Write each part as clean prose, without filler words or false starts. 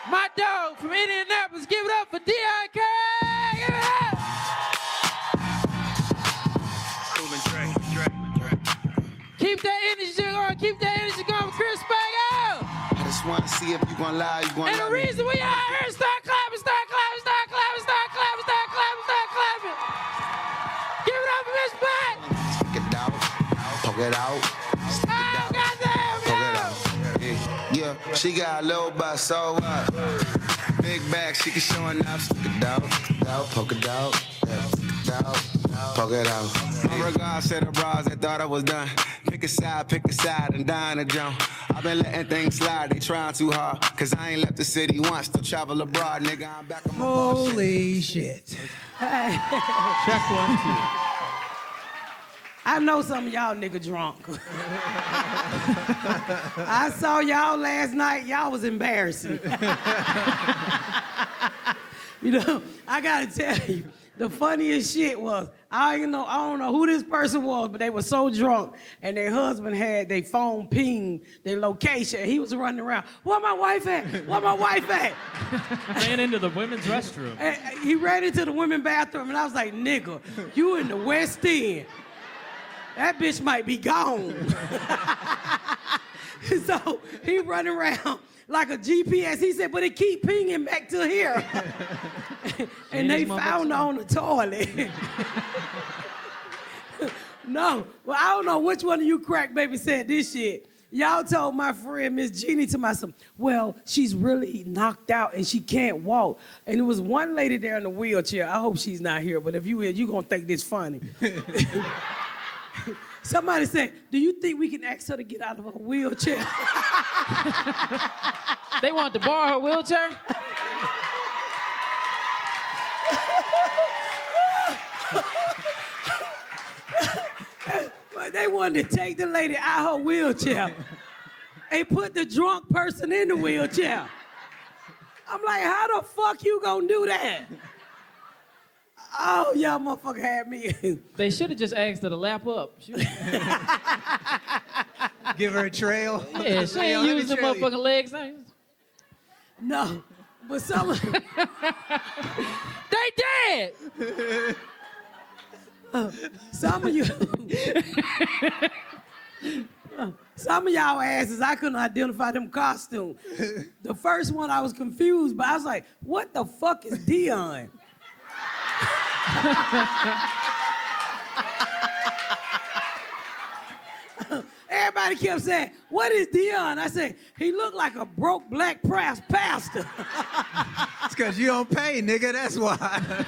My dog from Indianapolis, give it up for Deion Curry. Give it up. Keep that energy going. Keep that energy going, Chris Spago. I just want to see if you gonna lie, you gonna And the reason we out here, start clapping, start clapping, start clapping, start clapping, start clapping, start clapping. Give it up for Miss Pat. Stick it out, poke it out. Stick it out, goddamn, poke it out. Yeah, she got a little butt, so what? Big bag, she can show enough. Stick it out, poke it out, stick it out, poke it out. In regards to the bras that thought I was done. Pick a side, and dine a jump. I've been letting things slide, they trying too hard. Cause I ain't left the city once to travel abroad, nigga. I'm back on my Holy shit. Check 1, 2. I know some of y'all nigga drunk. I saw y'all last night. Y'all was embarrassing. You know, I gotta tell you, the funniest shit was, I don't know who this person was, but they were so drunk, and their husband had their phone ping their location. He was running around. Where my wife at? Where my wife at? Ran into the women's restroom. And he ran into the women's bathroom, and I was like, nigga, you in the West End. That bitch might be gone. So he running around like a GPS. He said, but it keep pinging back to here. And they found her on the toilet. No, well, I don't know which one of you crack baby said this shit. Y'all told my friend Miss Jeannie to myself, well, she's really knocked out and she can't walk. And there was one lady there in the wheelchair. I hope she's not here, but if you is, you gonna think this funny. Somebody said, do you think we can ask her to get out of her wheelchair? They want to borrow her wheelchair? But they wanted to take the lady out her wheelchair and put the drunk person in the wheelchair. I'm like, how the fuck you gonna do that? Oh, y'all motherfucker had me. They should have just asked her to lap up. Give her a trail. Yeah, she ain't used the motherfucking legs. No, but some They dead. some of you, some of y'all asses, I couldn't identify them costumes. The first one I was confused, but I was like, what the fuck is Dion? Everybody kept saying, what is Dion? I said, he looked like a broke black pastor. It's because you don't pay, nigga, that's why.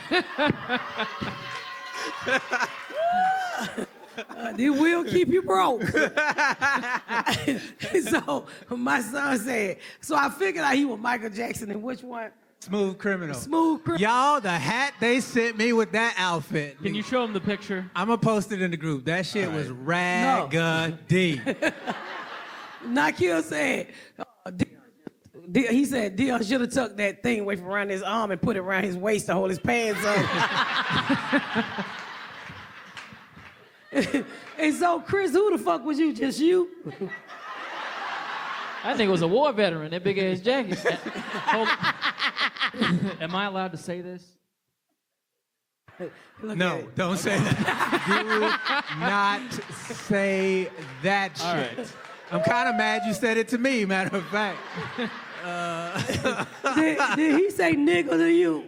They will keep you broke. So my son said, so I figured out he was Michael Jackson, and which one? Smooth Criminal. Smooth Criminal. Y'all, the hat they sent me with that outfit. Can you show him the picture? I'm going to post it in the group. That shit was raggedy. Nakil said, he said Dion should have tucked that thing away from around his arm and put it around his waist to hold his pants on. And so, Chris, who the fuck was you? Just you? I think it was a war veteran, that big ass jacket. Am I allowed to say this? No, don't say that. Do not say that shit. All right. I'm kind of mad you said it to me, matter of fact. Did he say nigga to you?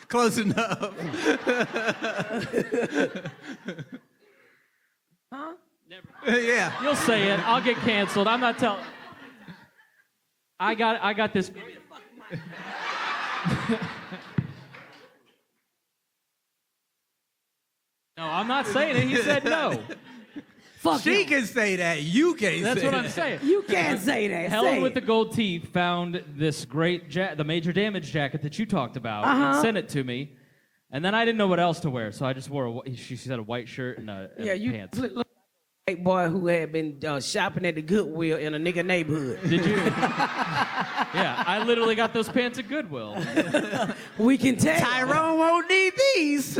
Close enough. Huh? Never. Yeah. You'll say it. I'll get canceled. I'm not telling. I got this. No, I'm not saying it. He said no. Fuck She him. can say that. You can't That's say what that. I'm saying. You can't say that. Helen Say with it. the gold teeth found this great the major damage jacket that you talked about and sent it to me. And then I didn't know what else to wear, so I just wore she said a white shirt and pants. Look like a white boy who had been shopping at the Goodwill in a nigga neighborhood. Did you? Yeah, I literally got those pants at Goodwill. We can tell. Tyrone won't need these.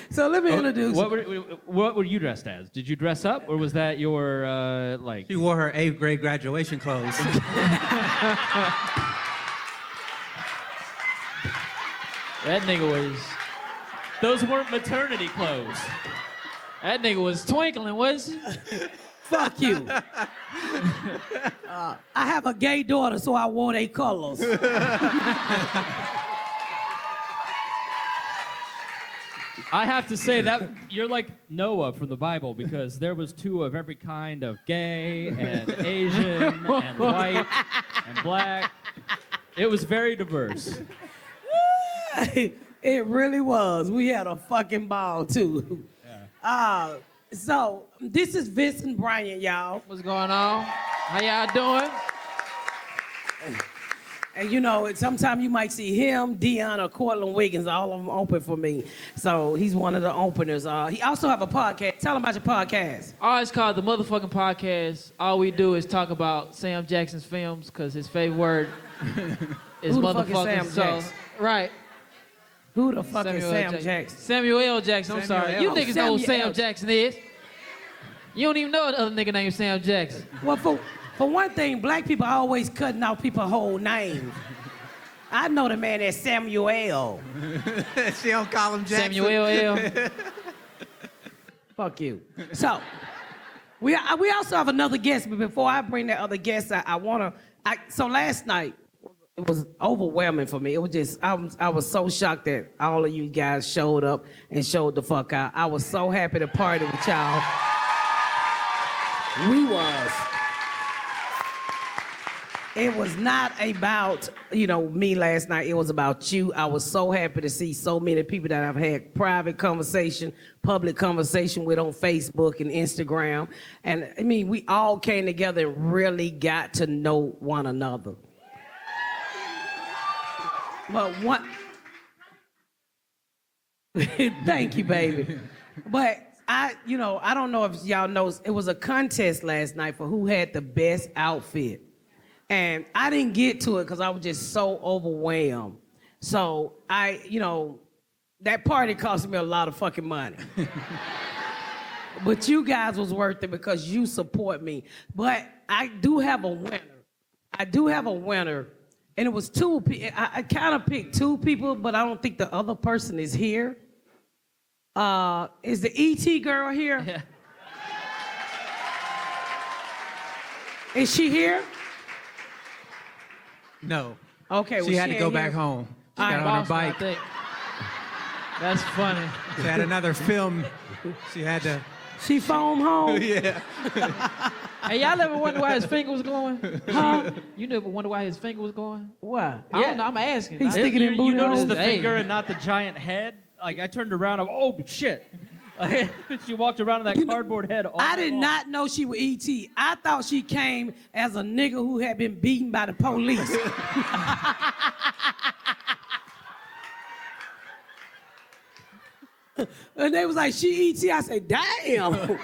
So let me introduce What were you dressed as? Did you dress up, or was that your like? She wore her 8th grade graduation clothes. That nigga was. Those weren't maternity clothes. That nigga was twinkling, was he? Fuck you. I have a gay daughter, so I wore their colors. I have to say that you're like Noah from the Bible, because there was 2 of every kind of gay and Asian and white and black. It was very diverse. It really was. We had a fucking ball, too. Yeah. So, this is Vince and Brian, y'all. What's going on? How y'all doing? And you know, sometimes you might see him, Dion, or Cortland Wiggins, all of them open for me. So he's one of the openers. He also have a podcast. Tell him about your podcast. Oh, it's called The Motherfucking Podcast. All we do is talk about Sam Jackson's films, because his favorite word is Who the fuck motherfucking. is Sam Jackson? Right. Who the fuck is Samuel Sam Jackson? Samuel L. Jackson, I'm Samuel sorry. L. You niggas know who Samuel Sam L. Jackson is. You don't even know the other nigga named Sam Jackson. Well, for one thing, black people are always cutting out people's whole names. I know the man as Samuel L. She don't call him Jackson. Samuel L. Fuck you. So, we also have another guest, but before I bring that other guest, so last night, it was overwhelming for me. It was just, I was so shocked that all of you guys showed up and showed the fuck out. I was so happy to party with y'all. We was. It was not about, me last night. It was about you. I was so happy to see so many people that I've had private conversation, public conversation with on Facebook and Instagram. And I mean, we all came together and really got to know one another. But thank you, baby. But I don't know if y'all know, it was a contest last night for who had the best outfit. And I didn't get to it because I was just so overwhelmed. So that party cost me a lot of fucking money. But you guys was worth it because you support me. But I do have a winner. And it was 2 people. I kind of picked 2 people, but I don't think the other person is here. Is the E.T. girl here? Yeah. Is she here? No. Okay, well, She had to go ain't back here. home. She All got right, on her Boston, I bike. think. That's funny. She had another film. She had to. She phoned home? Yeah. Hey, y'all ever wonder why his finger was going? Huh? You never wonder why his finger was going? What? I don't know. I'm asking. He's I- sticking in You booty noticed hole? the Hey. finger and not the giant head? Like, I turned around, oh, shit. She walked around with that cardboard head all I night did long. not know she was E.T. I thought she came as a nigga who had been beaten by the police. And they was like, she E.T. I said, damn.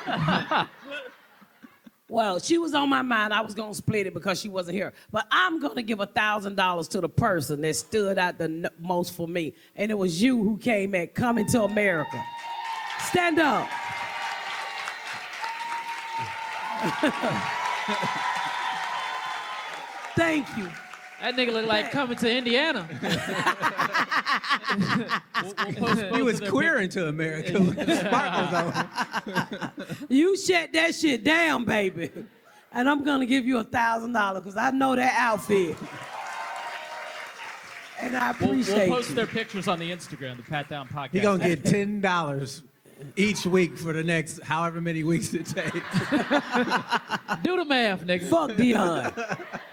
Well, she was on my mind. I was going to split it because she wasn't here. But I'm going to give $1,000 to the person that stood out the most for me. And it was you who came at Coming to America. Stand up. Thank you. That nigga look like Coming to Indiana. We'll post both He was of their queer into America with the sparkles on. You shut that shit down, baby. And I'm gonna give you $1,000 because I know that outfit. And I appreciate We'll post you. their pictures on the Instagram, the Patdown Podcast. He gonna get $10 each week for the next however many weeks it takes. Do the math, nigga. Fuck Dion.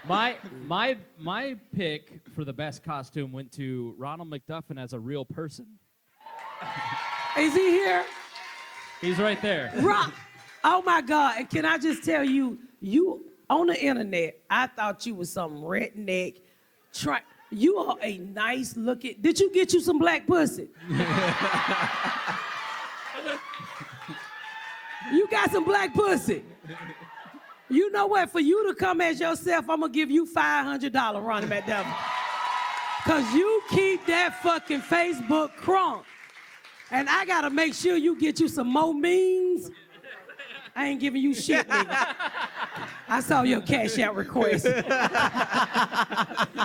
My pick for the best costume went to Ronald McDuffin as a real person. Is he here? He's right there. Rock. Oh my God. And can I just tell you, you on the internet, I thought you was some redneck. You are a nice looking. Did you get you some black pussy? You got some black pussy. You know what? For you to come as yourself, I'm gonna give you $500, Ronnie McDuffin. Cause you keep that fucking Facebook crunk. And I gotta make sure you get you some more memes. I ain't giving you shit, nigga. I saw your cash out request.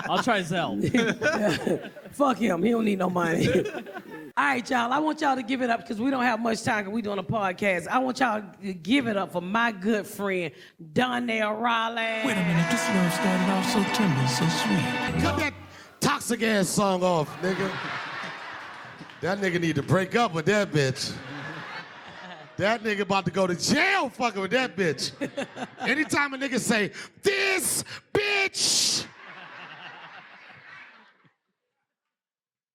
I'll try Zelle. Fuck him. He don't need no money. All right, y'all. I want y'all to give it up because we don't have much time because we doing a podcast. I want y'all to give it up for my good friend, Donnell Rawlings. Wait a minute, this love started off so tender, so sweet. Cut that toxic ass song off, nigga. That nigga need to break up with that bitch. That nigga about to go to jail fucking with that bitch. Anytime a nigga say, this bitch.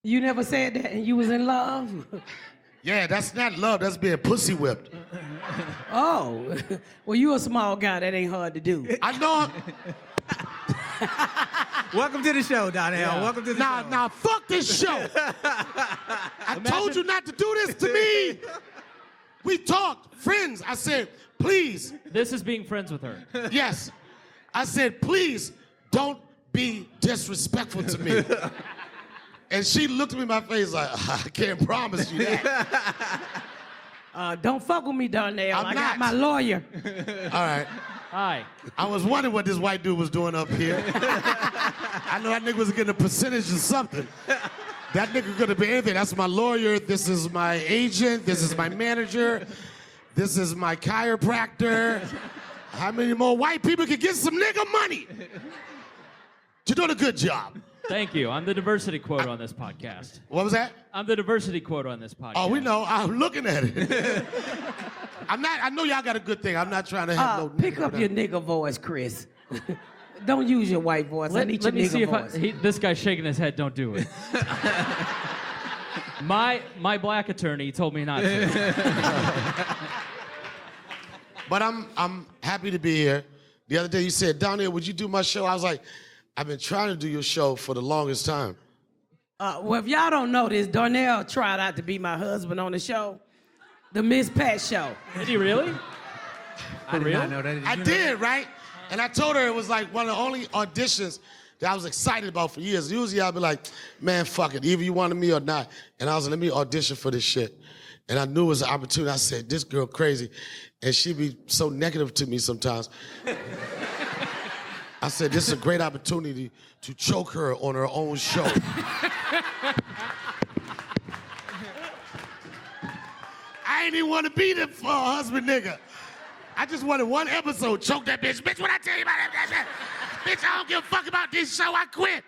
You never said that and you was in love? Yeah, that's not love, that's being pussy whipped. Oh, well, you a small guy. That ain't hard to do. I know. Welcome to the show, Donnell. Yeah. Welcome to the show. Now, fuck this show. I told you not to do this to me. We talked, friends. I said, please. This is being friends with her. Yes. I said, please don't be disrespectful to me. And she looked at me in my face like, I can't promise you that. Don't fuck with me, Darnell. I'm I not. got my lawyer. All right. Hi. I was wondering what this white dude was doing up here. I know that nigga was getting a percentage of something. That nigga could have been anything. That's my lawyer. This is my agent. This is my manager. This is my chiropractor. How many more white people can get some nigga money? You're doing a good job. Thank you. I'm the diversity quote on this podcast. What was that? I'm the diversity quote on this podcast. Oh, we know. I'm looking at it. I know y'all got a good thing. I'm not trying to have no Pick up your nigga voice, Chris. Don't use your white voice. I need your Let me nigga see if voice. this guy's shaking his head. Don't do it. My black attorney told me not to. But I'm happy to be here. The other day you said, Donnell, would you do my show? I was like, I've been trying to do your show for the longest time. Well, if y'all don't know this, Darnell tried out to be my husband on the show, the Miss Pat Show. Did he really? I did not know that. I did, right? And I told her it was like one of the only auditions that I was excited about for years. Usually I'd be like, man, fuck it, either you wanted me or not. And I was like, let me audition for this shit. And I knew it was an opportunity. I said, this girl crazy. And she'd be so negative to me sometimes. I said, this is a great opportunity to choke her on her own show. I ain't even want to be the husband nigga. I just wanted one episode, choke that bitch. Bitch, what I tell you about that? Bitch, I don't give a fuck about this show, I quit.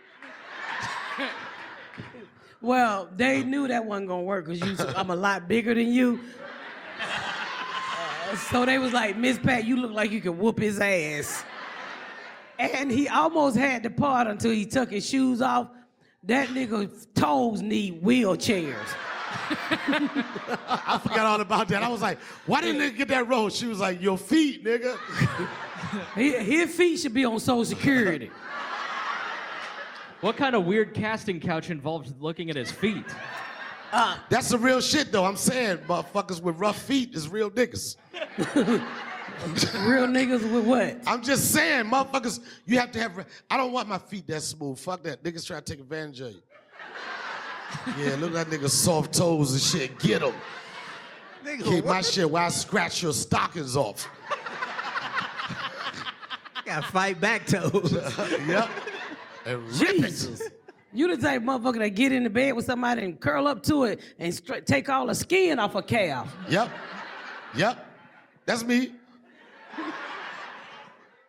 Well, they knew that wasn't gonna work because I'm a lot bigger than you. So they was like, Miss Pat, you look like you could whoop his ass. And he almost had to part until he took his shoes off. That nigga's toes need wheelchairs. I forgot all about that. I was like, why didn't they get that role? She was like, your feet, nigga. His feet should be on Social Security. What kind of weird casting couch involves looking at his feet? That's the real shit, though. I'm saying motherfuckers with rough feet is real niggas. Real niggas with what? I'm just saying, motherfuckers, you have to have... I don't want my feet that smooth. Fuck that. Niggas try to take advantage of you. Yeah, look at that nigga soft toes and shit. Get them. Keep my shit while I scratch your stockings off. Gotta fight back toes. Yep. And rip it. Jesus. You the type of motherfucker that get in the bed with somebody and curl up to it and take all the skin off a calf. Yep. Yep. That's me.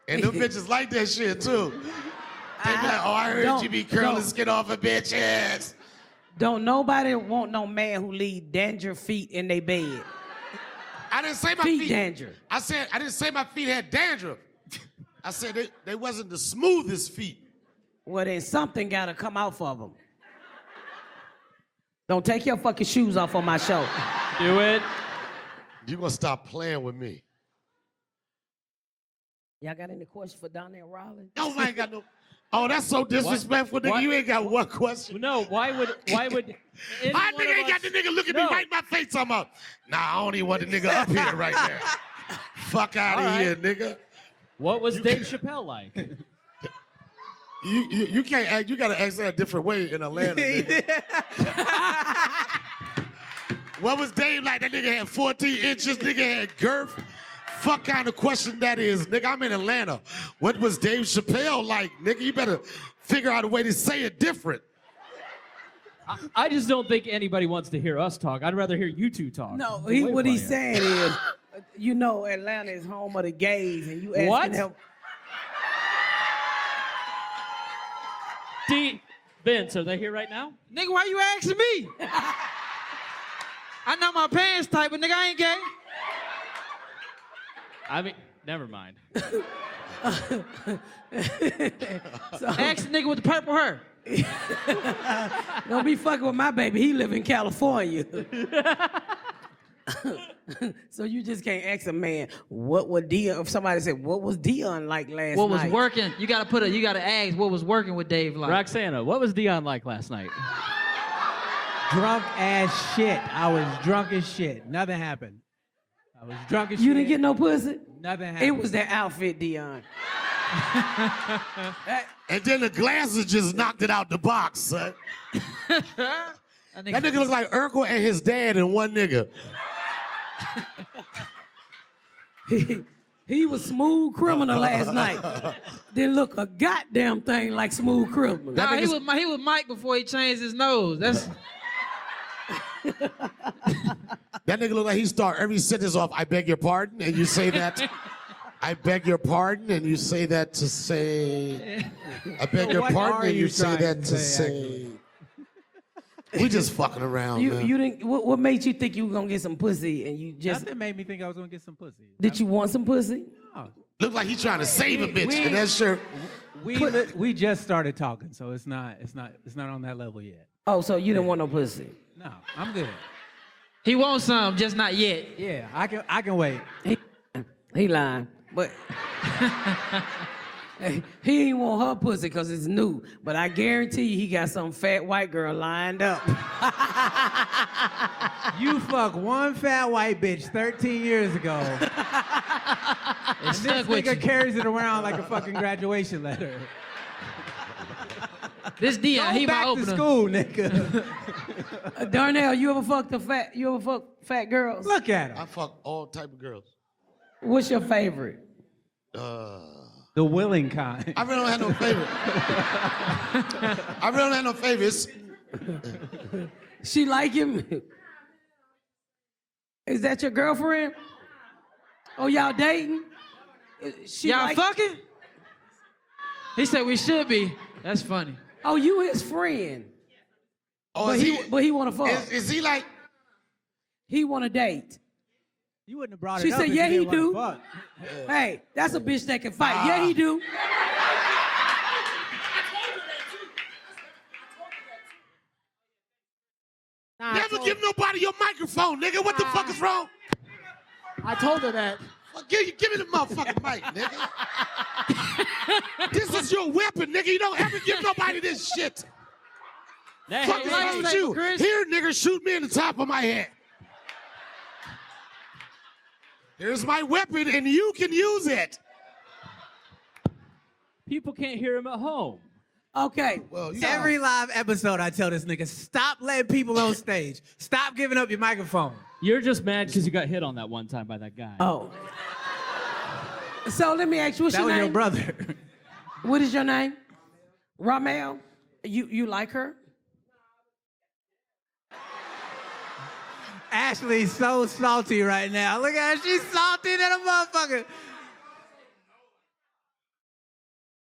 And them bitches like that shit too. They be like, oh, I heard you be curling skin off of bitches. Don't nobody want no man who leave dandruff feet in their bed. I didn't say my Feet feet. dandruff. I didn't say my feet had dandruff. I said they wasn't the smoothest feet. Well, then something gotta come out for them. Don't take your fucking shoes off on my show. Do it. You gonna stop playing with me? Y'all got any questions for Donnell Rawlings? No, I ain't got no. Oh, that's so disrespectful, nigga. What? You ain't got one question. No, why would My nigga ain't got the nigga looking at me right in my face talking about, nah, I don't even want the nigga up here right now. Fuck out of here, nigga. What was Dave Chappelle like? You can't act, you gotta act that a different way in Atlanta, nigga. What was Dave like? That nigga had 14 inches, nigga had girth. Fuck kind of question that is, nigga. I'm in Atlanta. What was Dave Chappelle like, nigga? You better figure out a way to say it different. I just don't think anybody wants to hear us talk. I'd rather hear you two talk. No, Way what he's funnier. saying is, you know, Atlanta is home of the gays, and you asking What? them. Vince, are they here right now? Nigga, why you asking me? I know my pants tight, but nigga, I ain't gay. I mean, never mind. Ask the nigga with the purple hair. Don't be fucking with my baby. He live in California. So you just can't ask a man what would Dion. If somebody said what was Dion like last What night? was working? You gotta ask what was working with Dave like. Roxana, what was Dion like last night? Drunk as shit. I was drunk as shit. Nothing happened. I was drunk as shit. You didn't get no pussy? Nothing happened. It was that outfit, Dion. And then the glasses just knocked it out the box, son. That nigga looks like Urkel and his dad and one nigga. He was Smooth Criminal last night. Didn't look a goddamn thing like Smooth Criminal. Nah, he was Mike before he changed his nose. That's That nigga look like he start every sentence off, I beg your pardon, and you say that. I beg your pardon, and you say that to say. I beg your What pardon, are and you you say trying that to to say, say. We just fucking around, man. You didn't. What made you think you were gonna get some pussy and you just? Nothing made me think I was gonna get some pussy. Did you want some pussy? No. Look like he trying to save a bitch, and that shirt. We just started talking, so it's not on that level yet. Oh, so you didn't want no pussy? No, I'm good. he wants some, just not yet. Yeah, I can wait. He lying, but he ain't want her pussy because it's new. But I guarantee you, he got some fat white girl lined up. You fuck one fat white bitch 13 years ago. It This stuck with nigga you. carries it around like a fucking graduation letter. This Dion, Go he back my to opener. school, nigga. Darnell, you ever fuck fat girls? Look at him. I fuck all type of girls. What's your favorite? The willing kind. I really don't have no favorite. I really don't have no favorites. She like him? Is that your girlfriend? Oh, y'all dating? She Y'all like- fucking? He said we should be. That's funny. Oh, you his friend. Oh, But he want to fuck. Is he like? He want to date. You wouldn't have brought She it up. said, if yeah, you he didn't do. wanna fuck. Hey, that's a bitch that can fight. Yeah, he do. Never give nobody your microphone, nigga. What the fuck is wrong? I told her that. Fuck, give me the motherfucking mic, nigga. This is your weapon, nigga. You don't ever give nobody this shit. Hey, Fuck is wrong with you? Chris. Here, nigga, shoot me in the top of my head. Here's my weapon, and you can use it. people can't hear him at home. Okay. Well, you Every live episode, I tell this nigga, stop letting people on stage. Stop giving up your microphone. You're just mad because you got hit on that one time by that guy. Oh. So let me ask you, what's That your was name? your brother. What is your name? Ramel? You like her? Ashley's so salty right now. Look at her. She's salty than a motherfucker.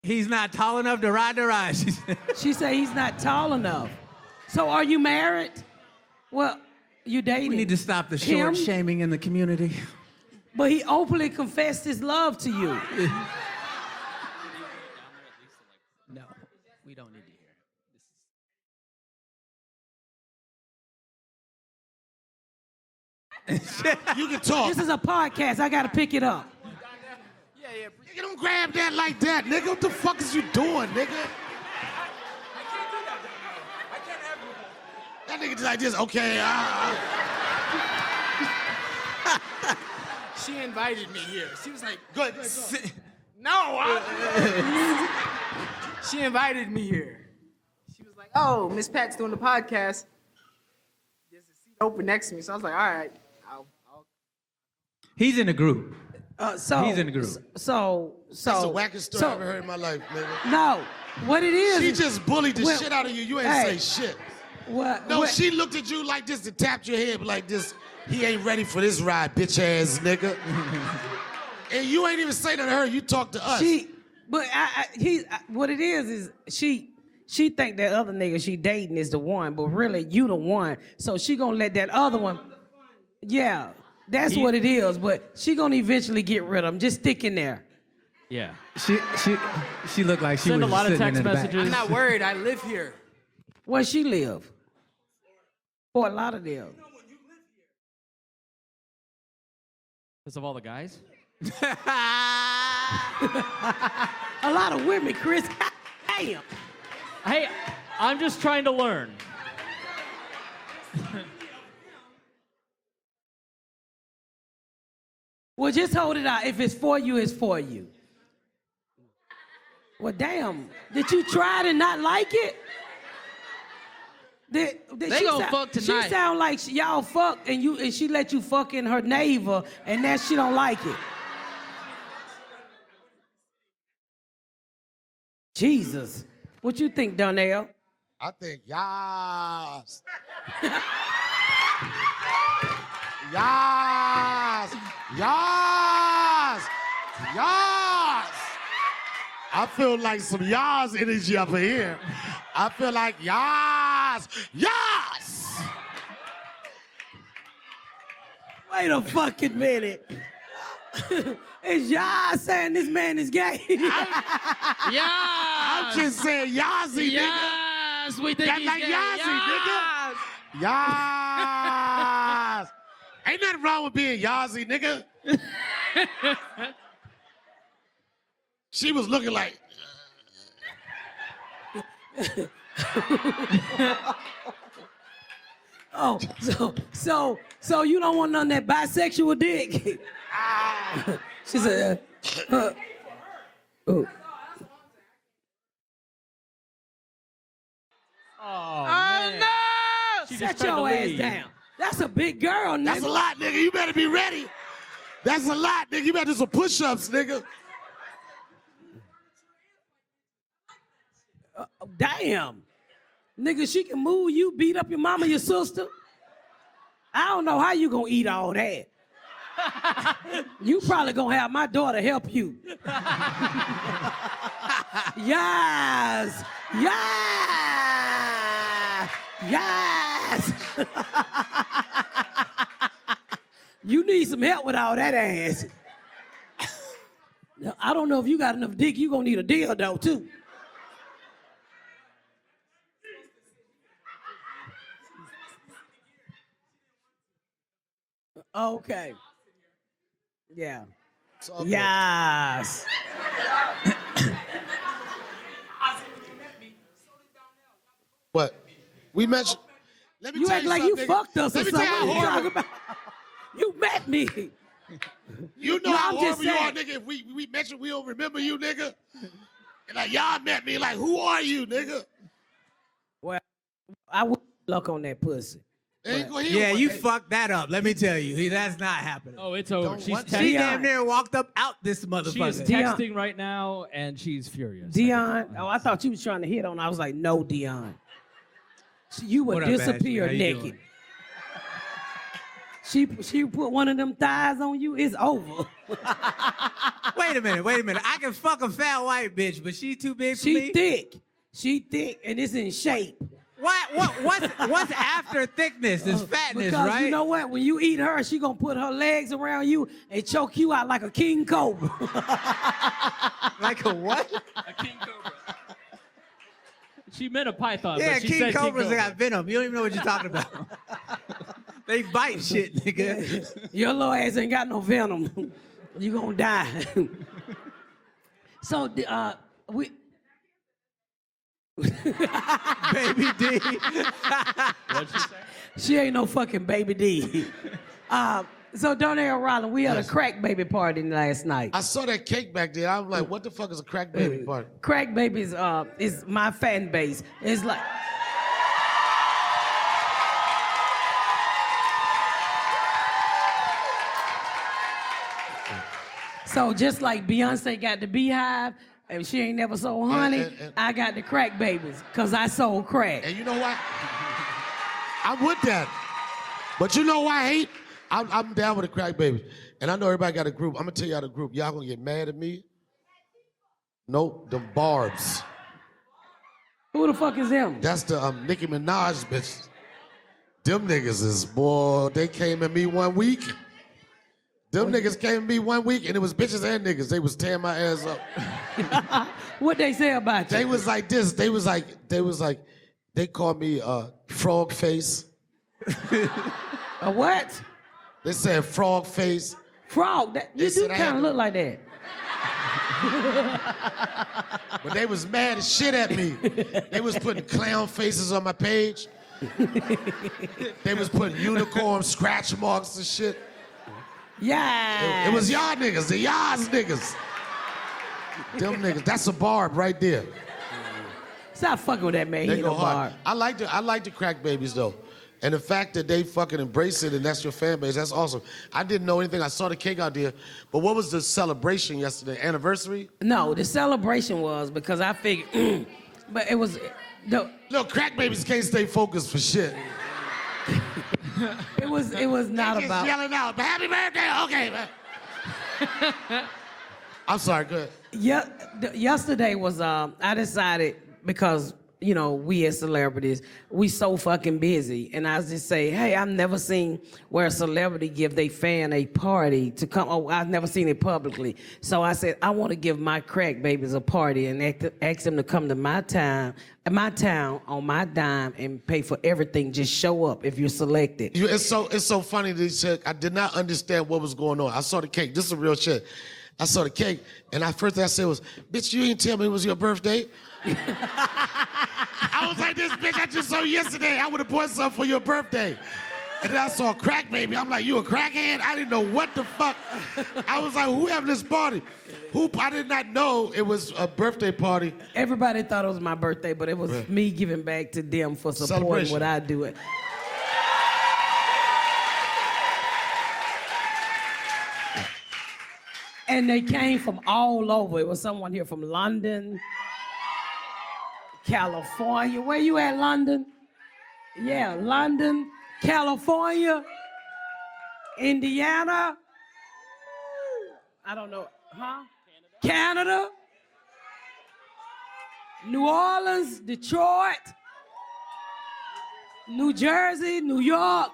He's not tall enough to ride the ride, she said. She said he's not tall enough. So are you married? Well, you dating. We need to stop the Kim? short shaming in the community. But he openly confessed his love to you. No, we don't need to hear. You can talk. This is a podcast. I got to pick it up. Nigga, don't grab that like that, nigga. What the fuck is you doing, nigga? That nigga just like this, okay. She invited me here. She was like, Go ahead. no. She invited me here. She was like, oh, Miss Pat's doing the podcast. There's a seat open next to me, so I was like, all right. He's in the group. So He's in the group. So That's the wackest story I ever heard in my life, nigga. No, what it is? She just bullied the Well, shit out of you. You ain't hey, say shit. What? No, what, she looked at you like this and tapped your head like this. He ain't ready for this ride, bitch ass nigga. And you ain't even say that to her. You talk to us. What it is she think that other nigga she dating is the one, but really you the one. So she gonna let that other one. Yeah, that's what it is. But she gonna eventually get rid of him. Just stick in there. Yeah. She looked like she Send was a lot of sitting in text the back. messages. I'm not worried. I live here. Where she live? Fort Lauderdale. Because of all the guys? A lot of women, Chris. Damn. Hey, I'm just trying to learn. Well, just hold it out. If it's for you, it's for you. Well, damn. Did you try it and not like it? They gonna fuck tonight. She sound like y'all fuck and she let you fuck in her navel and that she don't like it. Jesus. What you think, Donnell? I think, yas. Yas. Yas. Yas. I feel like some yas energy up here. I feel like yas. Yas. Wait a fucking minute. Is y'all saying this man is gay? Yeah. I'm just saying yazzy, nigga. Yes, we think That's he's like gay. yazzy, nigga. Yas. Ain't nothing wrong with being yazzy, nigga. She was looking like. Oh, so you don't want none of that bisexual dick? She said, oh. Oh, Oh, no! She just Set tried to your ass leave. down. That's a big girl, nigga. That's a lot, nigga. You better be ready. That's a lot, nigga. You better do some push-ups, nigga. Damn. Nigga, she can move you, beat up your mama, your sister. I don't know how you gonna eat all that. You probably gonna have my daughter help you. Yes. Yes. Yes. You need some help with all that ass. Now, I don't know if you got enough dick. You gonna need a dildo too. Okay. Yeah. Okay. Yes. What? We mentioned. Let me You tell act you like something, you nigga. fucked us Let or me tell you something. how What you horrible. talking about? You met me. You know No, how I'm horrible just you are, saying. nigga. If we mention we don't remember you, nigga. And like y'all met me, like who are you, nigga? Well, I would luck on that pussy. Ain't gonna hear Yeah, one. you fucked that up. Let me tell you, that's not happening. Oh, it's over. Don't She's want- She texting. damn near walked up out this She is motherfucker. Dion. texting right now, and she's furious. Dion, oh, I thought you was trying to hit on. I was like, no, Dion. You would What up, disappear Ashley? How you naked. doing? She put one of them thighs on you. It's over. Wait a minute. I can fuck a fat white bitch, but she too big for She me. thick. She thick, and it's in shape. What's after thickness is fatness, Because right? you know what? When you eat her, she gonna put her legs around you and choke you out like a king cobra. Like a what? A king cobra. She meant a python, Yeah, but she king said cobras king got venom. You don't even know what you're talking about. They bite shit, nigga. Your little ass ain't got no venom. You gonna die. So we. Baby D. What'd she say? She ain't no fucking baby D. So Donnell Rawlings, we had a crack baby party last night. I saw that cake back there. I was like, what the fuck is a crack baby party? Crack babies is my fan base. It's like So just like Beyonce got the Beehive, and she ain't never sold honey, I got the crack babies, because I sold crack. And you know what? I'm with that. But you know why I hate? I'm down with the crack babies. And I know everybody got a group. I'm gonna tell y'all the group. Y'all gonna get mad at me? Nope, the Barbs. Who the fuck is them? That's the Nicki Minaj bitch. Them niggas is, boy, they came at me one week. Them niggas came at me one week, and it was bitches and niggas. They was tearing my ass up. What they say about you? They was like this. They called me frog face. A what? They said frog face. Frog? You do kind of look like that. But they was mad as shit at me. They was putting clown faces on my page. They was putting unicorn scratch marks and shit. Yeah. It was y'all niggas, the y'all's niggas. Them niggas, that's a barb right there. Stop fucking with that man. They He go no hard. barb. I like the crack babies though. And the fact that they fucking embrace it and that's your fan base, that's awesome. I didn't know anything. I saw the cake out there. But what was the celebration yesterday? Anniversary? No, the celebration was because I figured, but it was, Look, crack babies can't stay focused for shit. it was not They just about. yelling out, happy birthday, okay, man. I'm sorry, go ahead. Yeah, yesterday was, I decided because, you know, we as celebrities, we so fucking busy. And I just say, hey, I've never seen where a celebrity give their fan a party to come. Oh, I've never seen it publicly. So I said, I want to give my crack babies a party and ask them to come to my town on my dime and pay for everything. Just show up if you're selected. It's so funny that he said, I did not understand what was going on. I saw the cake. This is real shit. I saw the cake, and first thing I said was, bitch, you ain't tell me it was your birthday. I was like, this bitch I just saw yesterday. I would have bought something for your birthday. And then I saw a crack baby. I'm like, you a crackhead? I didn't know what the fuck. I was like, who having this party? I did not know it was a birthday party. Everybody thought it was my birthday, but it was me giving back to them for supporting what I do. And they came from all over. It was someone here from London, California. Where you at, London? Yeah, London, California, Indiana. I don't know, huh? Canada, New Orleans, Detroit, New Jersey, New York.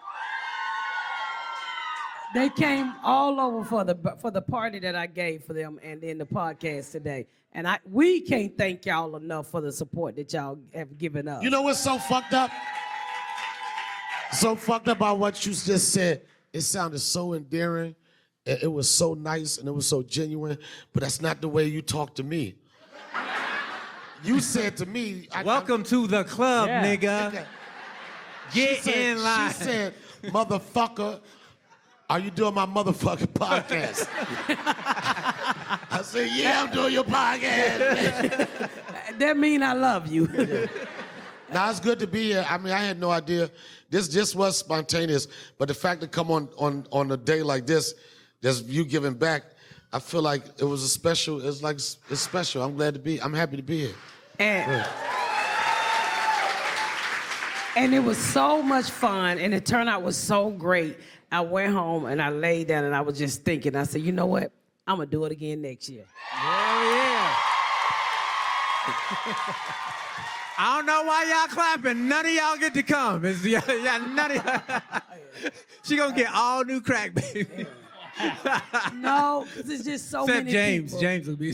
They came all over for the party that I gave for them and then the podcast today. And we can't thank y'all enough for the support that y'all have given us. You know what's so fucked up? So fucked up about what you just said. It sounded so endearing. It was so nice and it was so genuine, but that's not the way you talk to me. You said to me, Welcome to the club, nigga. Get in line. She said, motherfucker, are you doing my motherfucking podcast? I said, yeah, I'm doing your podcast. That mean I love you. Now, it's good to be here. I mean, I had no idea. This just was spontaneous, but the fact to come on a day like this, just you giving back, I feel like it was it's special. I'm happy to be here. And it was so much fun, and the turnout was so great. I went home and I laid down and I was just thinking. I said, you know what? I'm gonna do it again next year. Yeah. I don't know why y'all clapping. None of y'all get to come. None of y'all. She gonna get all new crack, baby. No, because it's just so Except many James. people. James will be.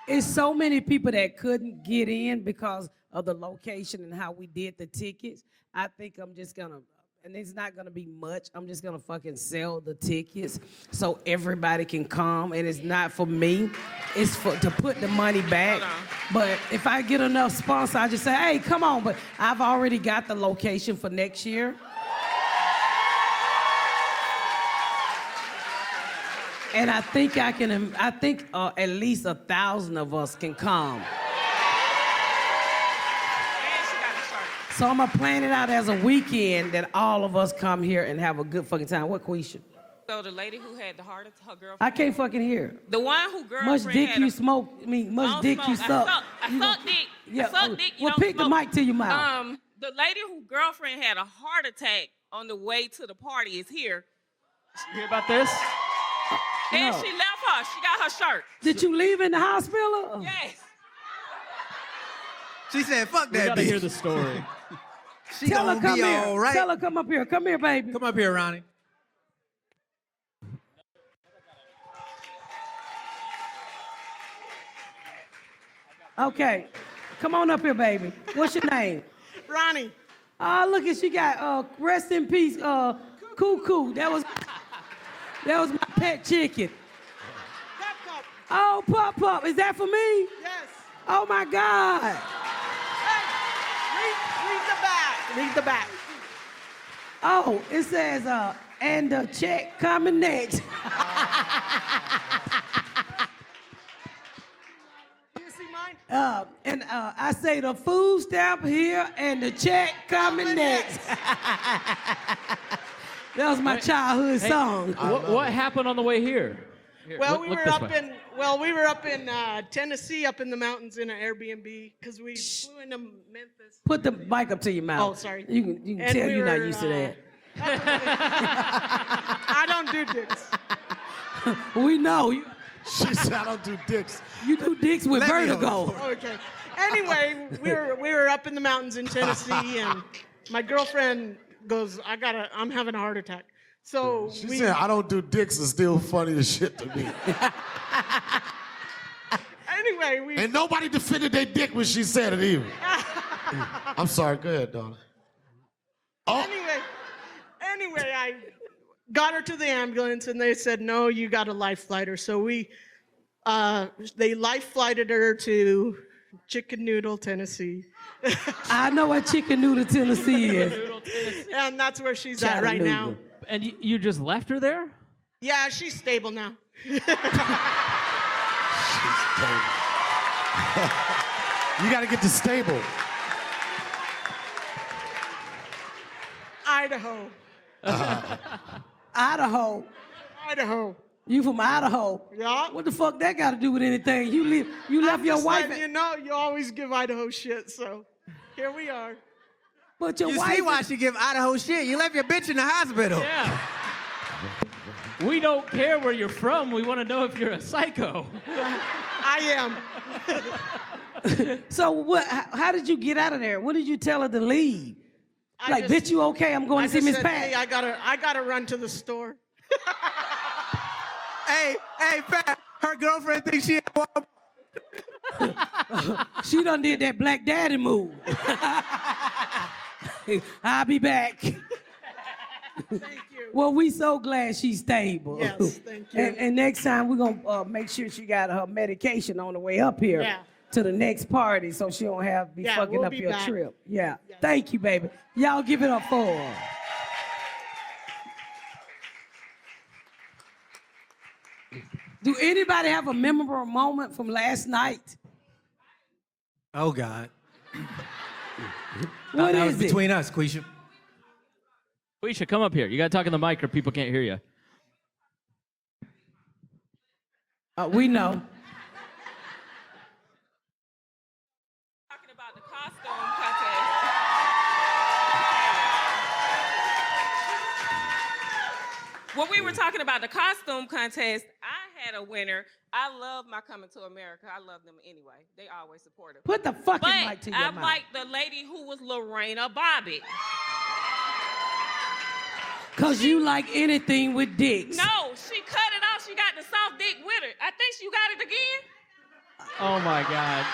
It's so many people that couldn't get in because of the location and how we did the tickets. I think I'm just gonna, and it's not gonna be much. I'm just gonna fucking sell the tickets so everybody can come. And it's not for me. It's to put the money back. But if I get enough sponsors, I just say, hey, come on. But I've already got the location for next year. And I think at least 1,000 of us can come. So I'm gonna plan it out as a weekend that all of us come here and have a good fucking time. What, Quisha? So the lady who had the heart attack, her girlfriend. I can't fucking hear. The one who girlfriend Much dick had you a, smoke. I mean, I much don't dick you smoke. suck. I suck dick. Yeah. I suck dick. You Well, don't pick the smoke. mic to your mouth. The lady who girlfriend had a heart attack on the way to the party is here. You hear about this? And No. she left her. She got her shirt. Did you leave in the hospital? Yes. She said, fuck We that gotta bitch. hear the story. She Tell her gonna come be here. all right. Tell her come up here. Come here, baby. Come up here, Ronnie. Okay. Come on up here, baby. What's your name? Ronnie. Oh, look at she got rest in peace, Cuckoo. That was my pet chicken. Cup. Oh, Pop. Is that for me? Yes. Oh my God. Hey, read the back. Oh, it says and the check coming next. Do you see mine? And I say the food stamp here and the check coming next. That was my childhood song. What happened on the way here? Here, Well, look this way. we were up in Tennessee, up in the mountains in an Airbnb because we flew into Memphis. Put the mic up to your mouth. Oh, sorry. You can And tell we you're not were, used to that. I don't do dicks. We know. She said, I don't do dicks. You do dicks with Let me vertigo. Okay. Anyway, we were up in the mountains in Tennessee, and my girlfriend goes, I'm having a heart attack. So She said, I don't do dicks is still funny as shit to me. Anyway, And nobody defended their dick when she said it either. I'm sorry, go ahead, Donna. Oh, Anyway, I got her to the ambulance, and they said, no, you got to life flight her. So they life flighted her to Chicken Noodle, Tennessee. I know what Chicken Noodle, Tennessee is. And that's where she's at right now. Chattanooga. And you just left her there? Yeah, she's stable now. you got to get to stable. Idaho. Idaho. You from Idaho? Yeah. What the fuck that got to do with anything? You left I'm your just wife. letting you know, you always give Idaho shit, so here we are. But your You wife. see why she give Idaho shit? You left your bitch in the hospital. Yeah. We don't care where you're from. We want to know if you're a psycho. I am. So what? How did you get out of there? What did you tell her to leave? Like, bitch, you okay? I'm going I to see just Miss said, Pat. hey, I gotta run to the store. Hey, Pat, her girlfriend thinks she at Walmart. She done did that Black Daddy move. I'll be back. Thank you. Well, we so glad she's stable. Yes, thank you. And next time we're gonna make sure she got her medication on the way up here Yeah. to the next party, so she don't have be Yeah, fucking we'll up be your back. trip. Yeah. Thank you, baby. Y'all give it up for her. Do anybody have a memorable moment from last night? Oh, God. What that is was it? between us, Quisha. Quisha, come up here. You got to talk in the mic or people can't hear you. We know. Talking about the costume contest. When we were talking about the costume contest, I had a winner. I love my Coming to America. I love them anyway. They always support it. Put the fucking mic But to your I mouth. like the lady who was Lorena Bobbitt. Cause you like anything with dicks. No, she cut it off. She got the soft dick with her. I think you got it again. Oh, my God.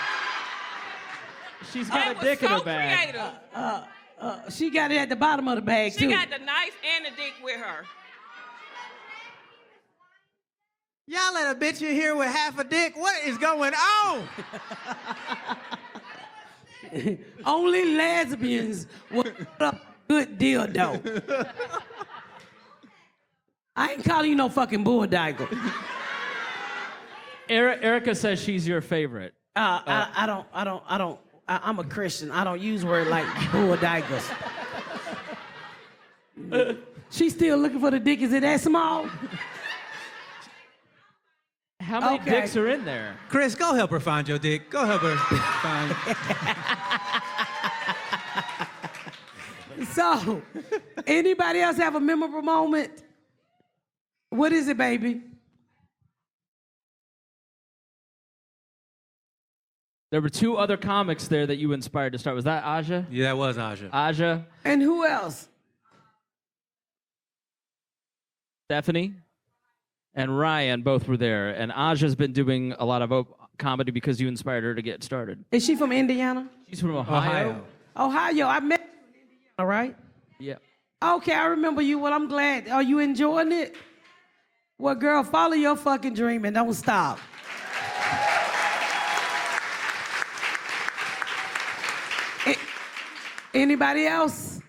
She's got It a dick was in her so bag. creative. She got it at the bottom of the bag She too. got the knife and the dick with her. Y'all let a bitch in here with half a dick? What is going on? Only lesbians will put up good dildo. I ain't calling you no fucking bulldigger. Erica says she's your favorite. I'm a Christian. I don't use word like bulldiggers. She's still looking for the dick. Is it that small? How many Okay. dicks are in there? Chris, go help her find your dick. Go help her find. So, anybody else have a memorable moment? What is it, baby? There were 2 other comics there that you inspired to start. Was that Aja? Yeah, that was Aja. Aja, And who else? Stephanie, and Ryan both were there. And Aja's been doing a lot of comedy because you inspired her to get started. Is she from Indiana? She's from Ohio. Ohio. I met her in Indiana, right? Yeah. Okay, I remember you. Well, I'm glad. Are you enjoying it? Well, girl, follow your fucking dream and don't stop. Anybody else?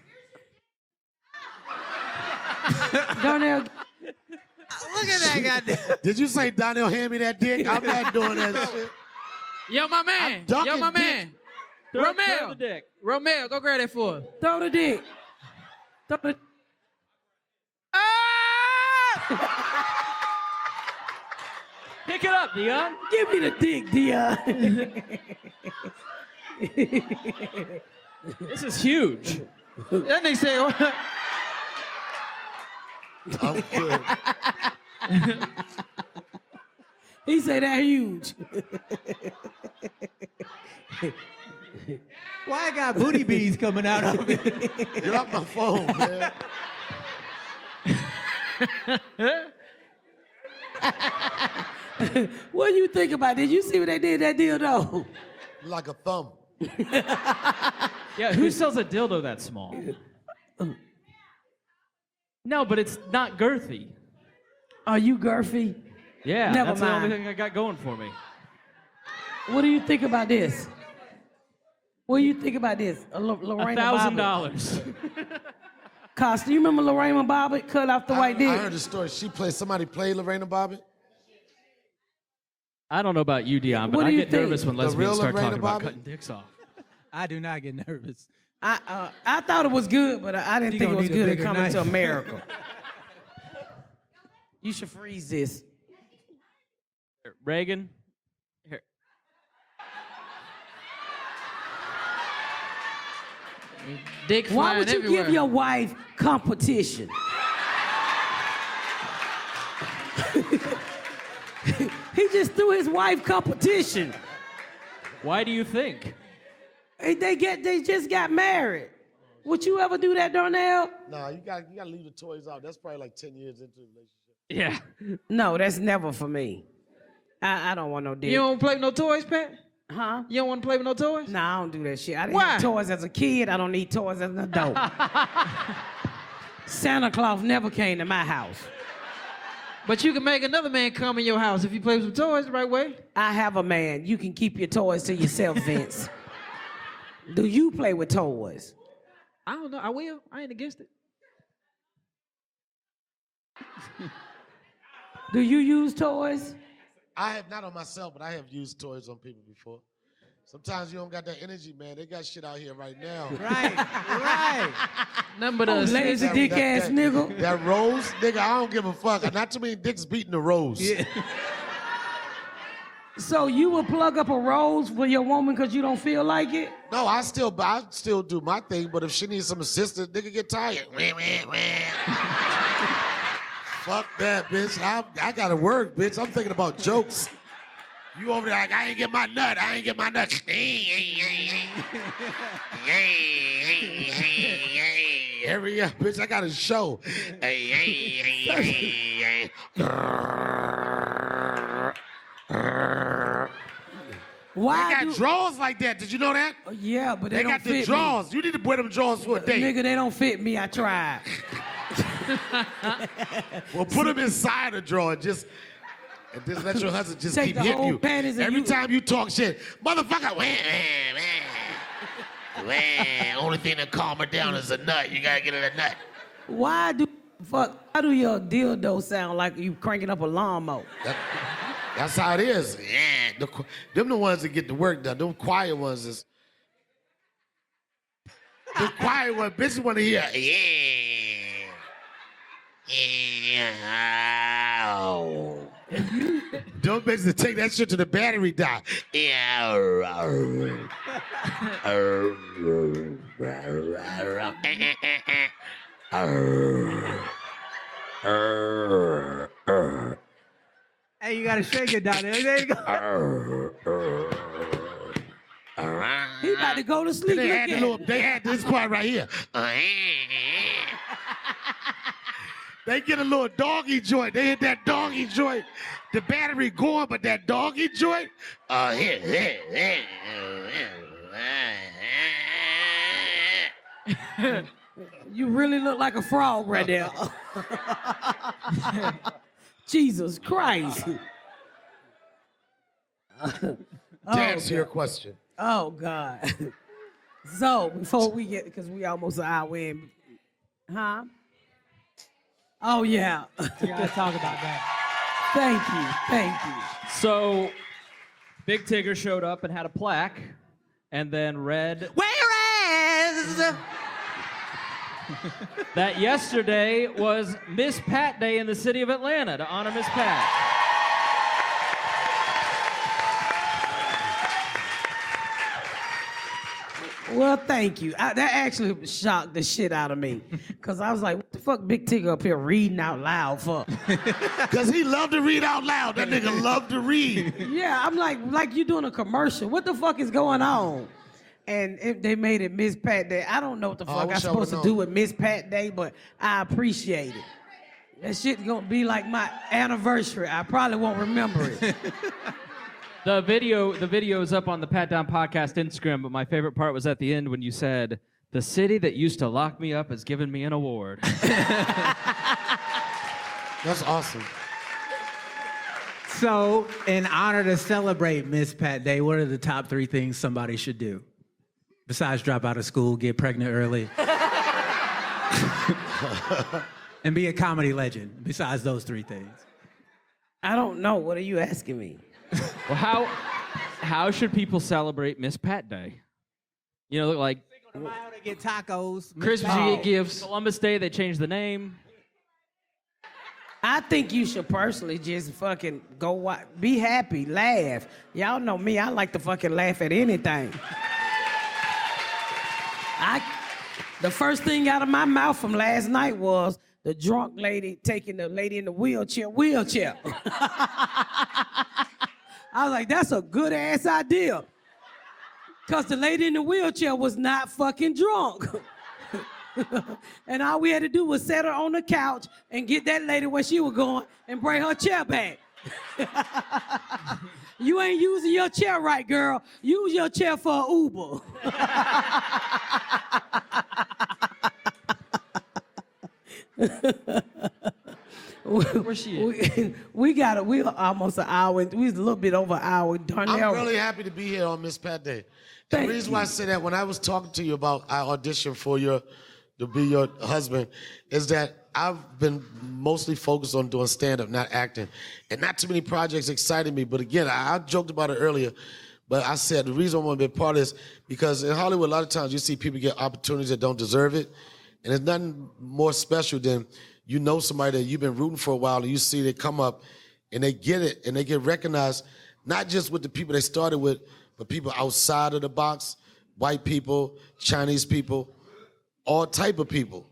Darnell. Look at that goddamn. Did you say Donnell hand me that dick? I'm not doing that shit. Yo, my man. ducking Yo, my dick. man. Throw Romeo. the dick. Romeo, go grab that for us. Throw the dick. Throw the... Pick it up, Dion. Give me the dick, Dion. This is huge. That nigga say, I'm good. He said that huge. Why I got booty beads coming out of it? Get off my phone, man. What do you think about it? Did you see what they did that dildo? Like a thumb. Yeah, who sells a dildo that small? No, but it's not girthy. Are you girthy? Yeah, Never that's the only mind. thing I got going for me. What do you think about this? What do you think about this? Lorraine $1,000. Costa, you remember Lorraine Bobbitt cut off the white dick? I heard the story. Somebody played Lorena Bobbitt? I don't know about you, Dion, but What I do you get think? nervous when The lesbians real start Lorena talking about Bobbitt? cutting dicks off. I do not get nervous. I thought it was good, but I didn't You think it gonna was need a good in bigger coming knife. to America. You should freeze this. Reagan, here. dick Why flying would you everywhere. give your wife competition? He just threw his wife competition. Why do you think? They just got married. Would you ever do that, Darnell? No, you gotta leave the toys out. That's probably like 10 years into the relationship. Yeah. No, that's never for me. I don't want no dick. You don't play with no toys, Pat? Huh? You don't want to play with no toys? No, I don't do that shit. I didn't Why? have toys as a kid. I don't need toys as an adult. Santa Claus never came to my house. But you can make another man come in your house if you play with some toys the right way. I have a man. You can keep your toys to yourself, Vince. Do you play with toys? I don't know. I will. I ain't against it. Do you use toys? I have not on myself, but I have used toys on people before. Sometimes you don't got that energy, man. They got shit out here right now. Right. Nothing but Oh, us. lazy dick ass nigga. That rose, nigga, I don't give a fuck. Not too many dicks beating the rose. Yeah. So you will plug up a rose for your woman because you don't feel like it? No, I still do my thing, but if she needs some assistance, nigga get tired. Fuck that, bitch. I gotta work, bitch. I'm thinking about jokes. You over there like, I ain't get my nut. I ain't get my nut. Hurry up, bitch. I got a show. Why They got do... drawers like that. Did you know that? Yeah, but they They don't got fit the drawers. You need to wear them drawers for a day. Nigga, they don't fit me. I tried. Well, put them inside a drawer and just let your husband just Take keep the hitting whole you. panties and Every you- time you talk shit, motherfucker, only thing that calm her down is a nut. You gotta get her a nut. Why do your dildo sound like you cranking up a lawnmower? That's how it is. Them the ones that get the work done. Them quiet ones is. The quiet one, bitches want to hear, yeah. Don't basically take that shit to the battery die. Hey, you gotta shake it down there. There you go. He about to go to sleep. They had this part right here. They get a little doggy joint. They hit that doggy joint. The battery going, but that doggy joint. You really look like a frog right there. Jesus Christ. To answer your question. Oh, God. So, before we get, because we almost an hour in. Huh? Oh, yeah. We gotta talk about that. Thank you. So, Big Tigger showed up and had a plaque, and then read Whereas that yesterday was Miss Pat Day in the city of Atlanta to honor Miss Pat. Well, thank you. That actually shocked the shit out of me. Because I was like, what the fuck Big Tigger up here reading out loud for? Because he loved to read out loud. That nigga loved to read. Yeah, I'm like you doing a commercial. What the fuck is going on? And they made it Miss Pat Day. I don't know what the fuck I'm supposed to do with Miss Pat Day, but I appreciate it. That shit gonna be like my anniversary. I probably won't remember it. The video is up on the Patdown Podcast Instagram, but my favorite part was at the end when you said, "The city that used to lock me up has given me an award." That's awesome. So, in honor to celebrate Miss Pat Day, what are the top 3 things somebody should do? Besides drop out of school, get pregnant early, and be a comedy legend, besides those 3 things. I don't know. What are you asking me? Well, how should people celebrate Miss Pat Day? You know, like They get tacos. Christmas, you get gifts. Columbus Day, they changed the name. I think you should personally just fucking go be happy, laugh. Y'all know me, I like to fucking laugh at anything. The first thing out of my mouth from last night was the drunk lady taking the lady in the wheelchair. I was like, that's a good ass idea. Cause the lady in the wheelchair was not fucking drunk. And all we had to do was set her on the couch and get that lady where she was going and bring her chair back. You ain't using your chair right, girl. Use your chair for an Uber. Where's she at? We almost an hour. We was a little bit over an hour. Darnell. I'm really happy to be here on Miss Pat Day. The reason why I say that, when I was talking to you about I auditioned for to be your husband, is that I've been mostly focused on doing stand-up, not acting. And not too many projects excited me. But again, I joked about it earlier, but I said the reason I want to be a part of this, because in Hollywood, a lot of times you see people get opportunities that don't deserve it. And there's nothing more special than you know somebody that you've been rooting for a while, and you see they come up and they get it and they get recognized, not just with the people they started with, but people outside of the box, white people, Chinese people, all type of people.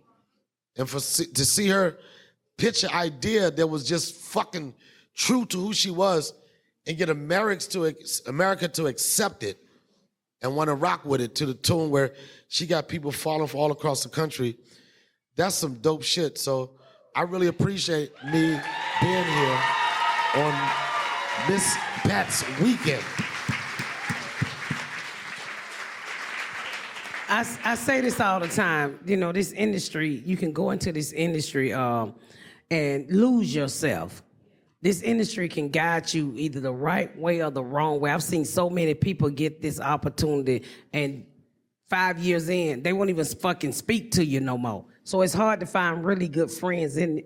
And to see her pitch an idea that was just fucking true to who she was and get America to accept it and want to rock with it to the tune where she got people following all across the country, that's some dope shit. So I really appreciate me being here on Miss Pat's weekend. I say this all the time. You know, this industry, you can go into this industry and lose yourself. This industry can guide you either the right way or the wrong way. I've seen so many people get this opportunity, and 5 years in, they won't even fucking speak to you no more. So it's hard to find really good friends in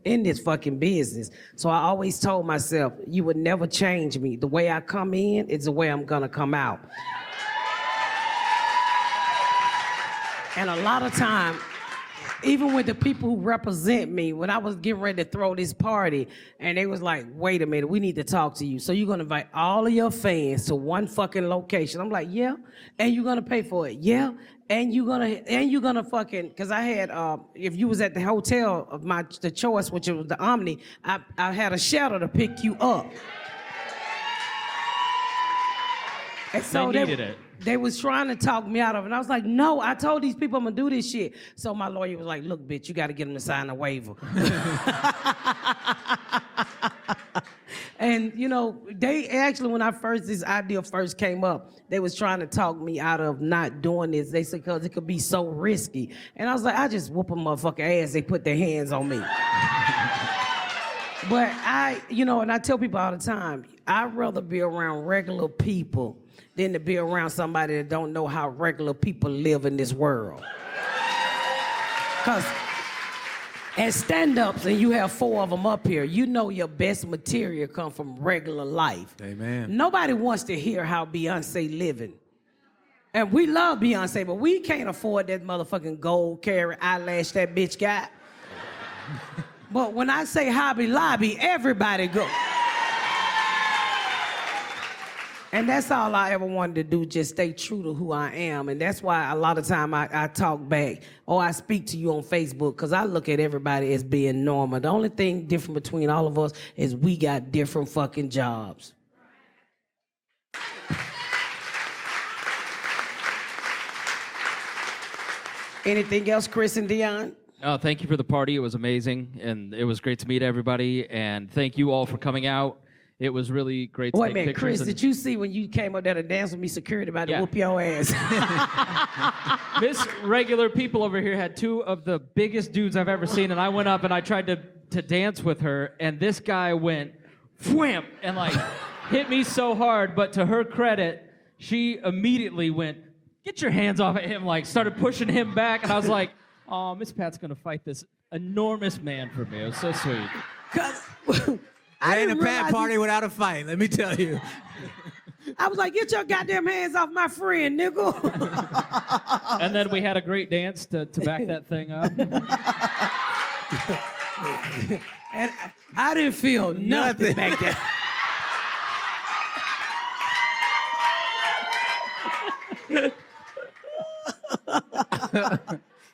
this fucking business. So I always told myself, you would never change me. The way I come in is the way I'm gonna come out. And a lot of time, even with the people who represent me, when I was getting ready to throw this party, and they was like, wait a minute, we need to talk to you. So you're gonna invite all of your fans to one fucking location. I'm like, yeah, and you're gonna pay for it, yeah, and you're gonna fucking, cause I had, if you was at the hotel of the choice, which was the Omni, I had a shuttle to pick you up. And so They needed it. They was trying to talk me out of it. And I was like, no, I told these people I'm gonna do this shit. So my lawyer was like, look, bitch, you gotta get them to sign a waiver. And you know, they actually, when this idea first came up, they was trying to talk me out of not doing this. They said, cause it could be so risky. And I was like, I just whoop a motherfucker ass, they put their hands on me. But and I tell people all the time, I'd rather be around regular people than to be around somebody that don't know how regular people live in this world. Because as stand-ups, and you have 4 of them up here, you know your best material come from regular life. Amen. Nobody wants to hear how Beyonce living. And we love Beyonce, but we can't afford that motherfucking gold carrot eyelash that bitch got. But when I say Hobby Lobby, everybody go. And that's all I ever wanted to do, just stay true to who I am. And that's why a lot of time I talk back or I speak to you on Facebook, because I look at everybody as being normal. The only thing different between all of us is we got different fucking jobs. Anything else, Chris and Dion? Oh, thank you for the party. It was amazing, and it was great to meet everybody. And thank you all for coming out. It was really great to Wait a take minute, pictures. Chris, did you see when you came up there to dance with me, security about to whoop your ass? This regular people over here had 2 of the biggest dudes I've ever seen, and I went up and I tried to dance with her, and this guy went wham and like hit me so hard. But to her credit, she immediately went, "Get your hands off of him!" Like started pushing him back, and I was like, "Oh, Miss Pat's gonna fight this enormous man for me." It was so sweet. I ain't a Pat party without a fight, let me tell you. I was like, get your goddamn hands off my friend, nigga. And then we had a great dance to back that thing up. And I didn't feel nothing back there.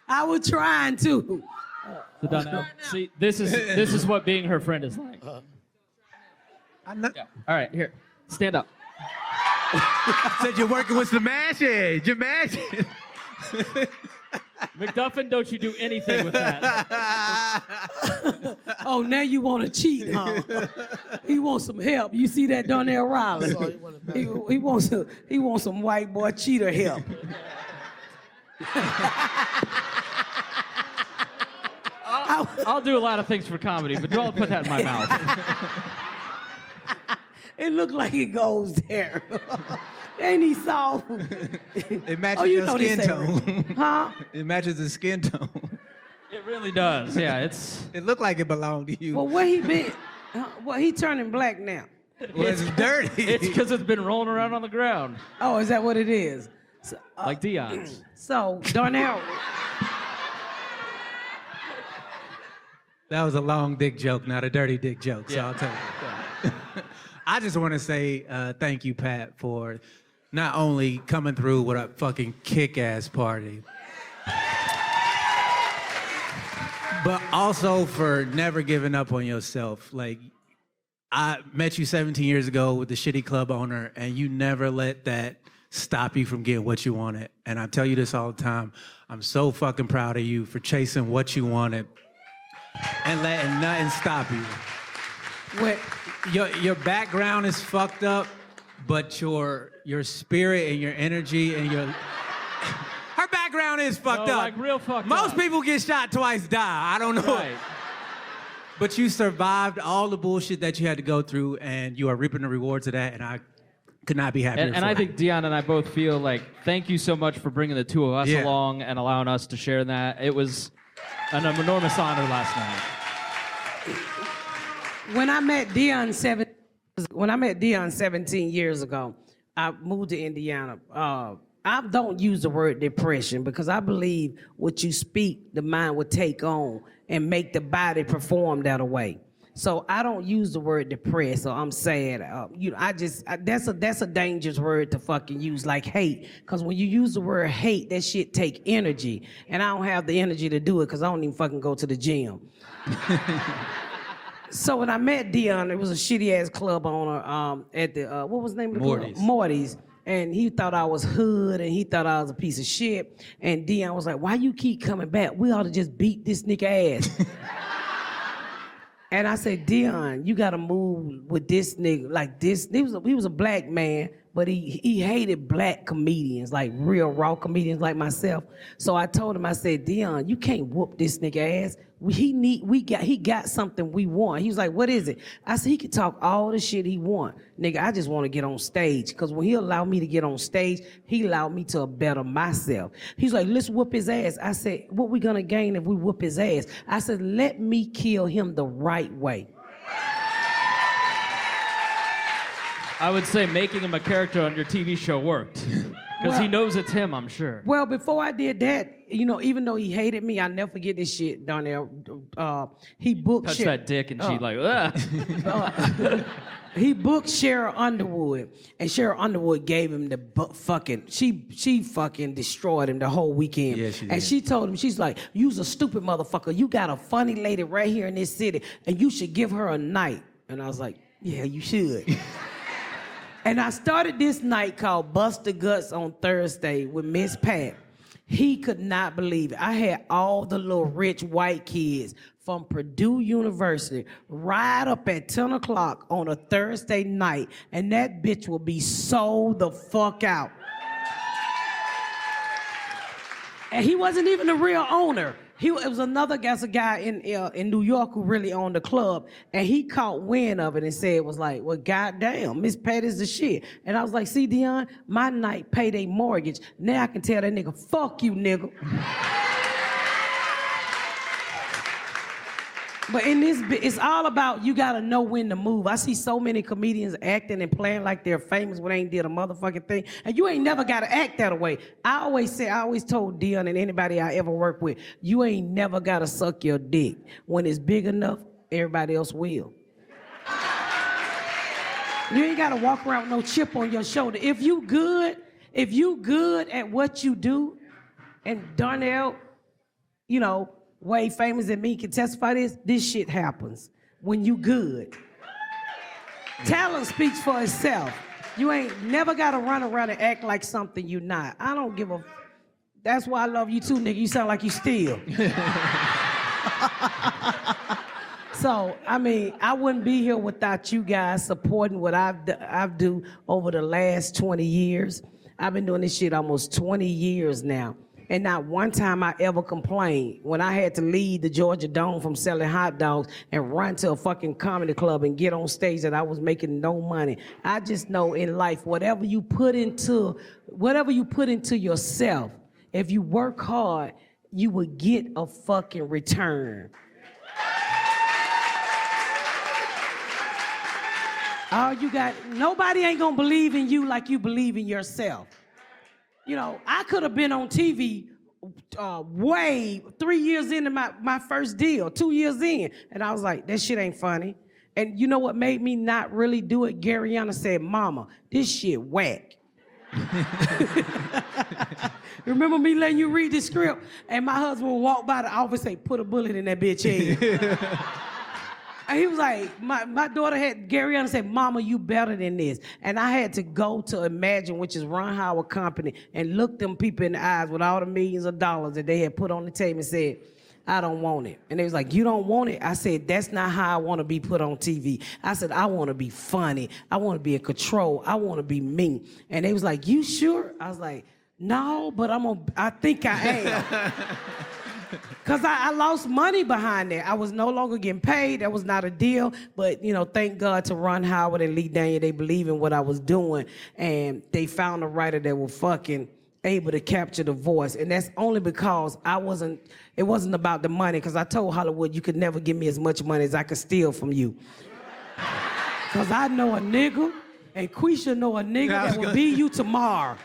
I was trying to. So Donnell, see, this is what being her friend is like. Yeah. All right, here, stand up. Said you're working with some mashes. You're mashing. McDuffin, don't you do anything with that. Oh, now you want to cheat, huh? He wants some help. You see that Donnell Rawlings? He wants some white boy cheater help. I'll do a lot of things for comedy, but don't put that in my mouth. It looked like it goes there. Ain't he soft? It matches your skin tone. Huh? It matches the skin tone. It really does. Yeah, It looked like it belonged to you. Well, where he been? Well, he turning black now. Well, it's dirty. It's because it's been rolling around on the ground. Oh, is that what it is? So, Like Dion's. So, Darnell. That was a long dick joke, not a dirty dick joke, so Yeah. I'll tell you. I just want to say thank you, Pat, for not only coming through with a fucking kick-ass party, but also for never giving up on yourself. Like, I met you 17 years ago with the shitty club owner, and you never let that stop you from getting what you wanted. And I tell you this all the time. I'm so fucking proud of you for chasing what you wanted and letting nothing stop you. What? Your background is fucked up, but your spirit and your energy and your her background is fucked up. Like real fucked Most up. people get shot twice, die. I don't know. Right. But you survived all the bullshit that you had to go through, and you are reaping the rewards of that. And I could not be happier. And I think Dion and I both feel like thank you so much for bringing the 2 of us along and allowing us to share in that. It was an enormous honor last night. When I met Dion 17 years ago, I moved to Indiana. I don't use the word depression because I believe what you speak, the mind will take on and make the body perform that way. So I don't use the word depressed or I'm sad. That's a dangerous word to fucking use, like hate. Because when you use the word hate, that shit take energy. And I don't have the energy to do it because I don't even fucking go to the gym. So when I met Dion, it was a shitty ass club owner at the, what was the name of the Morty's. club? Morty's. And he thought I was hood and he thought I was a piece of shit. And Dion was like, why you keep coming back? We ought to just beat this nigga ass. And I said, Dion, you gotta move with this nigga like this. He was a black man, but he hated black comedians, like real raw comedians like myself. So I told him, I said, Dion, you can't whoop this nigga ass. He got something we want. He was like, what is it? I said, he can talk all the shit he want. Nigga, I just want to get on stage. Because when he allowed me to get on stage, he allowed me to better myself. He's like, let's whoop his ass. I said, what we gonna gain if we whoop his ass? I said, let me kill him the right way. I would say making him a character on your TV show worked. Because he knows it's him, I'm sure. Well, before I did that, even though he hated me, I never forget this shit, Darnell. He booked Touch that dick and she like, ugh. He booked Cheryl Underwood, and Cheryl Underwood gave him the fucking. She fucking destroyed him the whole weekend. Yeah, she did. And she told him, she's like, "You's a stupid motherfucker. You got a funny lady right here in this city, and you should give her a night." And I was like, "Yeah, you should." And I started this night called Bust the Guts on Thursday with Miss Pat. He could not believe it. I had all the little rich white kids from Purdue University ride up at 10 o'clock on a Thursday night, and that bitch will be sold the fuck out. And he wasn't even the real owner. It was another guy in New York who really owned the club, and he caught wind of it and said, it was like, well, goddamn, Miss Pat is the shit. And I was like, see, Dion, my night paid a mortgage. Now I can tell that nigga, fuck you, nigga. But in this, it's all about you gotta know when to move. I see so many comedians acting and playing like they're famous when they ain't did a motherfucking thing. And you ain't never gotta act that way. I always told Dion and anybody I ever worked with, you ain't never gotta suck your dick. When it's big enough, everybody else will. You ain't gotta walk around with no chip on your shoulder. If you good at what you do, and Darnell, way famous than me can testify this shit happens when you good. Talent speaks for itself. You ain't never gotta run around and act like something you not. I don't give a, that's why I love you too, nigga. You sound like you steal. So, I wouldn't be here without you guys supporting what I've do over the last 20 years. I've been doing this shit almost 20 years now. And not one time I ever complained when I had to leave the Georgia Dome from selling hot dogs and run to a fucking comedy club and get on stage that I was making no money. I just know in life, whatever you put into yourself, if you work hard, you will get a fucking return. Nobody ain't gonna believe in you like you believe in yourself. I could have been on TV way 3 years into my first deal, 2 years in, and I was like, that shit ain't funny. And you know what made me not really do it? Garyana said, Mama, this shit whack. Remember me letting you read the script? And my husband would walk by the office and say, put a bullet in that bitch head. And he was like, my daughter had, Garyana said, Mama, you better than this. And I had to go to Imagine, which is Ron Howard Company, and look them people in the eyes with all the millions of dollars that they had put on the table and said, I don't want it. And they was like, you don't want it? I said, that's not how I want to be put on TV. I said, I want to be funny. I want to be in control. I want to be me. And they was like, you sure? I was like, no, but I think I am. Because I lost money behind that. I was no longer getting paid. That was not a deal. But, thank God to Ron Howard and Lee Daniel. They believe in what I was doing. And they found a writer that was fucking able to capture the voice. And that's only because it wasn't about the money. Because I told Hollywood, you could never give me as much money as I could steal from you. Because I know a nigga And Quisha know a nigga that will be you tomorrow.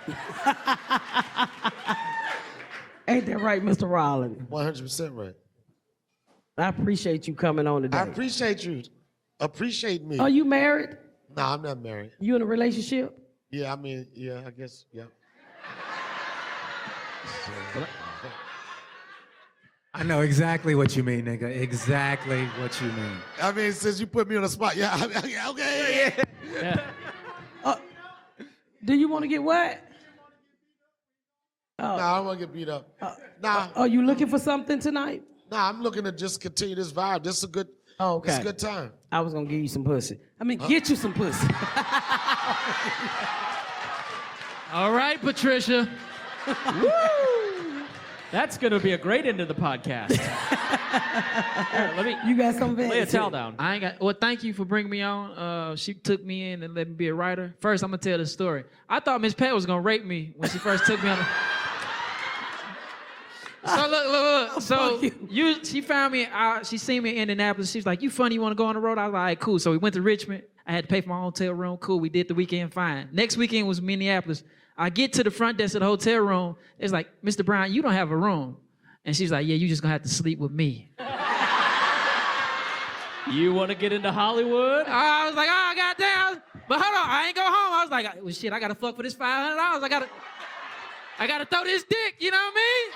Ain't that right, Mr. Rawlings? 100% right. I appreciate you coming on today. I appreciate you. Appreciate me. Are you married? No, I'm not married. You in a relationship? Yeah, I mean, yeah, I guess, yeah. I know exactly what you mean, nigga. Exactly what you mean. I mean, since you put me on the spot, yeah, okay. Do you want to get what? Nah, I don't want to get beat up. Nah. Are you looking for something tonight? Nah, I'm looking to just continue this vibe. This is a good, okay. It's a good time. I was gonna give you some pussy. I mean, get you some pussy. All right, Patricia. Woo! That's gonna be a great end to the podcast. Here, let me. You got something? Lay a towel down. I ain't got. Well, thank you for bringing me on. She took me in and let me be a writer. First, I'm gonna tell the story. I thought Miss Pat was gonna rape me when she first took me on. So look. So she found me. She seen me in Indianapolis. She was like, "You funny? You want to go on the road?" I was like, "All right, cool." So we went to Richmond. I had to pay for my hotel room. Cool. We did the weekend fine. Next weekend was Minneapolis. I get to the front desk of the hotel room. It's like, "Mr. Brown, you don't have a room." And she's like, "Yeah, you just gonna have to sleep with me." You want to get into Hollywood? I was like, "Oh, goddamn." But hold on, I ain't go home. I was like, "Well, shit, I gotta fuck for this $500. I gotta throw this dick, you know what I mean?"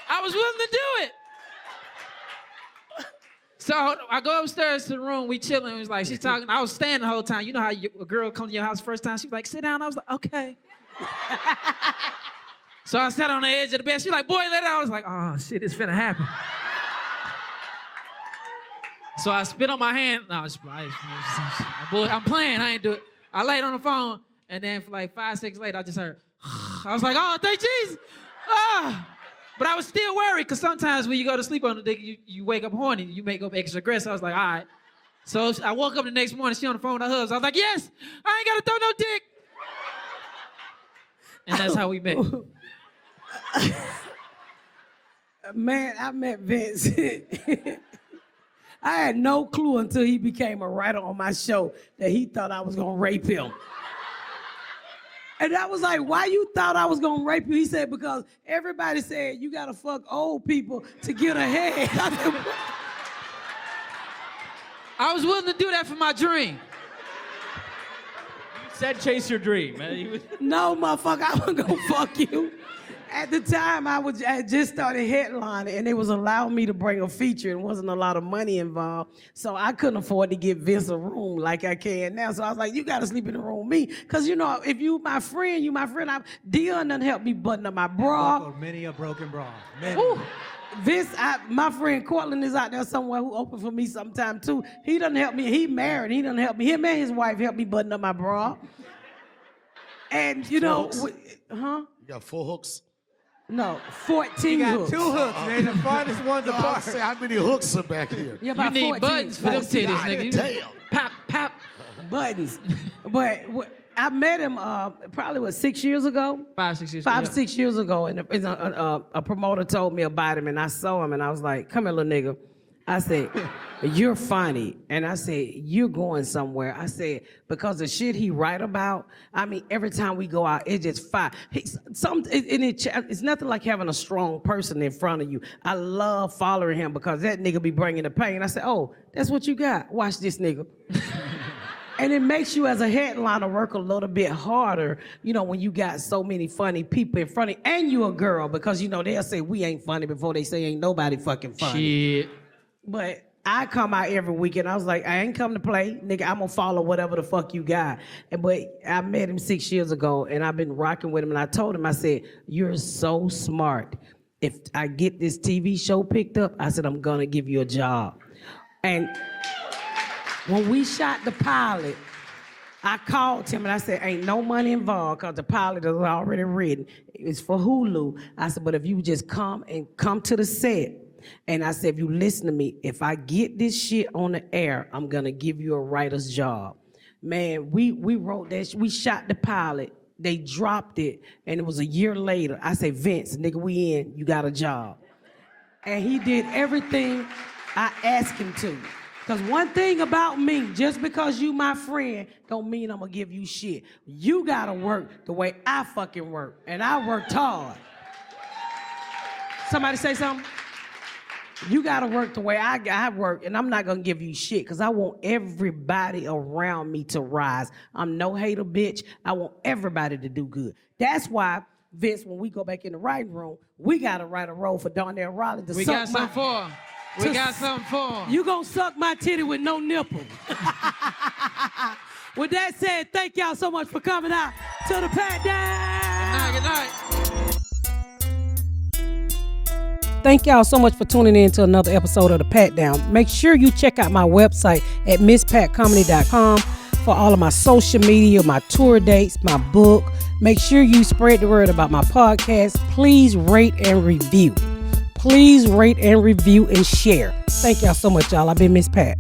I was willing to do it. So I go upstairs to the room, we chilling. It was like, she's talking, I was staying the whole time. You know how a girl comes to your house first time, she's like, "Sit down." I was like, "Okay." So I sat on the edge of the bed. She's like, "Boy, let it out." I was like, "Oh shit, it's finna happen." So I spit on my hand. No, I'm playing, I ain't do it. I laid on the phone, and then for like 5 seconds later, I just heard, I was like, "Oh, thank Jesus." But I was still worried, because sometimes when you go to sleep on the dick, you wake up horny, you make up extra aggressive. I was like, all right. So I woke up the next morning, she on the phone with her husband. I was like, "Yes, I ain't gotta throw no dick." And that's how we met. Man, I met Vince. I had no clue until he became a writer on my show that he thought I was gonna rape him. And I was like, "Why you thought I was gonna rape you?" He said, "Because everybody said you gotta fuck old people to get ahead." I was willing to do that for my dream. You said chase your dream, man. No, motherfucker, I wasn't gonna fuck you. At the time, I had just started headlining, and they was allowing me to bring a feature, and wasn't a lot of money involved, so I couldn't afford to give Vince a room like I can now. So I was like, "You gotta sleep in the room with me, because you know, if you my friend, Dion done helped me button up my bra. Many a broken bra. Vince, my friend Cortland is out there somewhere who opened for me sometime too. He done help me. He married. He done help me. Him and his wife helped me button up my bra. And you know, You got 4 hooks? No, 14 hooks. 2 hooks, man. The farthest one's No, apart. say, how many hooks are back here? Yeah, You about need 14. buttons for them titties, nigga. Damn. Pop, pop. Buttons. But I met him probably 6 years ago. 5, 6 years. 5, yeah. 6 years ago, and a promoter told me about him, and I saw him, and I was like, "Come here, little nigga." I said, "You're funny." And I said, "You're going somewhere." I said, because the shit he write about, I mean, every time we go out, it's just fire. It's nothing like having a strong person in front of you. I love following him because that nigga be bringing the pain. I said, "Oh, that's what you got. Watch this nigga." And it makes you as a headliner work a little bit harder, you know, when you got so many funny people in front of you, and you a girl, because, you know, they'll say we ain't funny before they say ain't nobody fucking funny. Shit. But I come out every weekend. I was like, I ain't come to play, nigga. I'm gonna follow whatever the fuck you got. But I met him 6 years ago, and I've been rocking with him. And I told him, I said, "You're so smart. If I get this TV show picked up," I said, "I'm gonna give you a job." And when we shot the pilot, I called him and I said, "Ain't no money involved because the pilot is already written. It's for Hulu." I said, "But if you just come to the set." And I said, "If you listen to me, if I get this shit on the air, I'm gonna give you a writer's job." Man, we wrote that, we shot the pilot, they dropped it, and it was a year later. I said, "Vince, nigga, we in, you got a job." And he did everything I asked him to. Because one thing about me, just because you my friend, don't mean I'm going to give you shit. You got to work the way I fucking work. And I worked hard. Somebody say something? You got to work the way I work, and I'm not going to give you shit because I want everybody around me to rise. I'm no hater, bitch. I want everybody to do good. That's why, Vince, when we go back in the writing room, we got to write a role for Donnell Rawlings to We suck got something for him. We got something for him. You gonna suck my titty with no nipple. With that said, thank y'all so much for coming out to the Patdown. Good night. Thank y'all so much for tuning in to another episode of the Patdown. Make sure you check out my website at misspatcomedy.com for all of my social media, my tour dates, my book. Make sure you spread the word about my podcast. Please rate and review. Please rate and review and share. Thank y'all so much, y'all. I've been Miss Pat.